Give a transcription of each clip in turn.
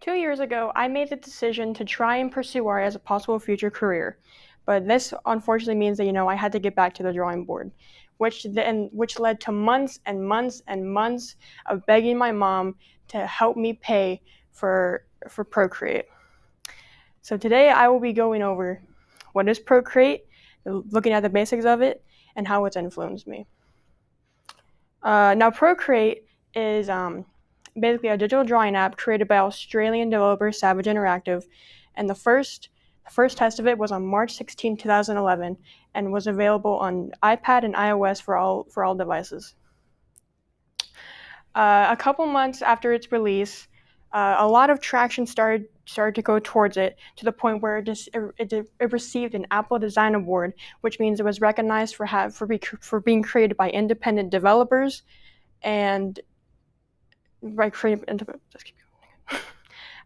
2 years ago, I made the decision to try and pursue art as a possible future career, but this unfortunately means that I had to get back to the drawing board, which led to months and months and months of begging my mom to help me pay for ProCreate. So today I will be going over what is ProCreate, looking at the basics of it, and how it's influenced me. Now ProCreate is basically a digital drawing app created by Australian developer Savage Interactive, and the first test of it was on March 16, 2011, and was available on iPad and iOS for all devices. A couple months after its release, a lot of traction started to go towards it, to the point where it received an Apple Design Award, which means it was recognized for being created by independent developers and by creative.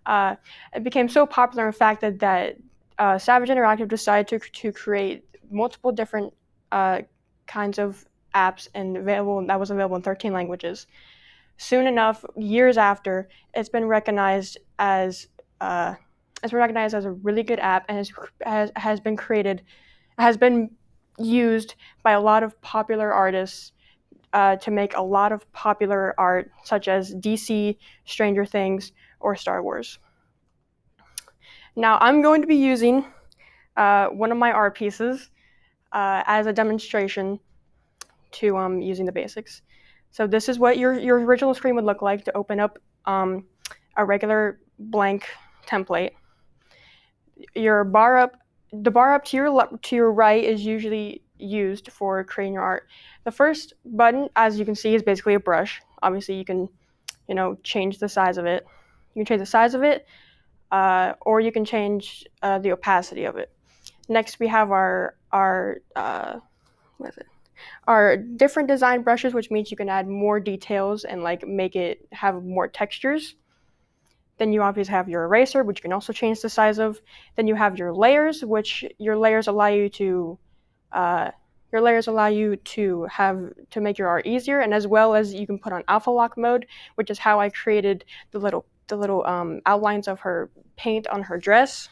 It became so popular, in fact, that Savage Interactive decided to create multiple different kinds of apps that was available in 13 languages. Soon enough, years after, it's been recognized as a really good app, and has been used by a lot of popular artists to make a lot of popular art, such as DC, Stranger Things, or Star Wars. Now, I'm going to be using one of my art pieces as a demonstration to using the basics. So this is what your original screen would look like to open up a regular blank template. The bar up to your right is usually used for creating your art. The first button, as you can see, is basically a brush. Obviously, you can change the size of it. You can change the size of it, or you can change the opacity of it. Next, we have our different design brushes, which means you can add more details and make it have more textures. Then you obviously have your eraser, which you can also change the size of. Then you have your layers, which your layers allow you to make your art easier, and as well as you can put on alpha lock mode, which is how I created the little outlines of her paint on her dress.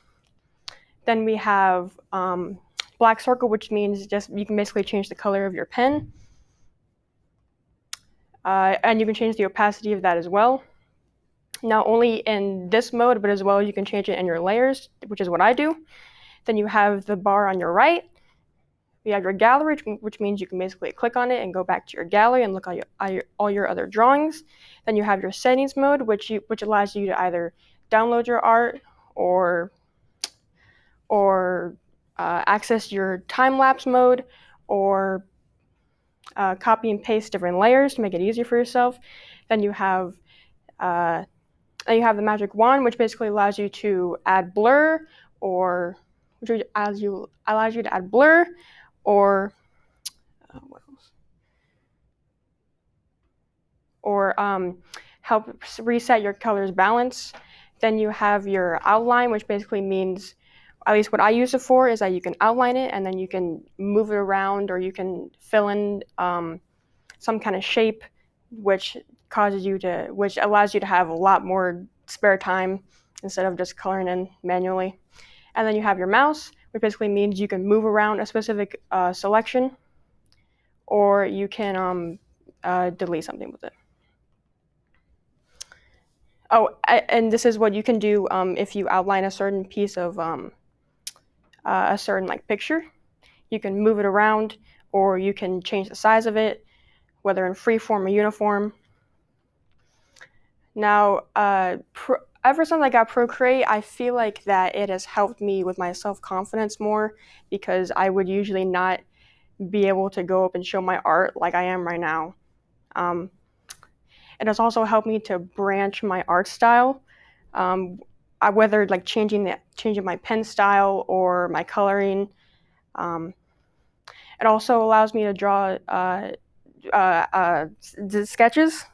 Then we have black circle, which means just you can basically change the color of your pen, and you can change the opacity of that as well. Not only in this mode, but as well you can change it in your layers, which is what I do. Then you have the bar on your right. You have your gallery, which means you can basically click on it and go back to your gallery and look at all your other drawings. Then you have your settings mode, which allows you to either download your art or access your time-lapse mode, or copy and paste different layers to make it easier for yourself. Then you have the magic wand, which basically allows you to add blur, or what else? Or help reset your colors balance. Then you have your outline, which basically means, at least what I use it for, is that you can outline it and then you can move it around, or you can fill in some kind of shape, which allows you to have a lot more spare time instead of just coloring in manually. And then you have your mouse, which basically means you can move around a specific selection, or you can delete something with it. Oh, and this is what you can do if you outline a certain piece of a certain picture. You can move it around, or you can change the size of it, whether in freeform or uniform. Now, ever since I got ProCreate, I feel like that it has helped me with my self-confidence more, because I would usually not be able to go up and show my art like I am right now. It has also helped me to branch my art style, whether changing my pen style or my coloring. It also allows me to draw sketches,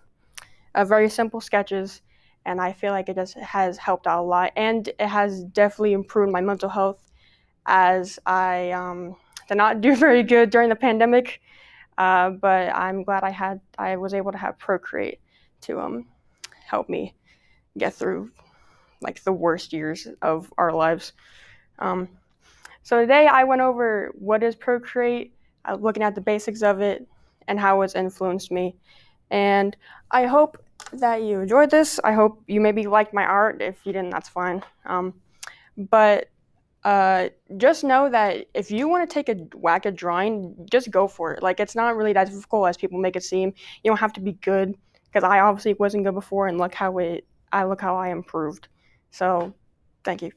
very simple sketches, and I feel like it just has helped out a lot, and it has definitely improved my mental health, as I did not do very good during the pandemic, but I'm glad I was able to have ProCreate to help me get through like the worst years of our lives. So today I went over what is ProCreate, looking at the basics of it, and how it's influenced me. And I hope that you enjoyed this. I hope you maybe liked my art. If you didn't, that's fine. But just know that if you want to take a whack at drawing, just go for it. Like, it's not really that difficult as people make it seem. You don't have to be good, because I obviously wasn't good before, and look how I improved. So, thank you.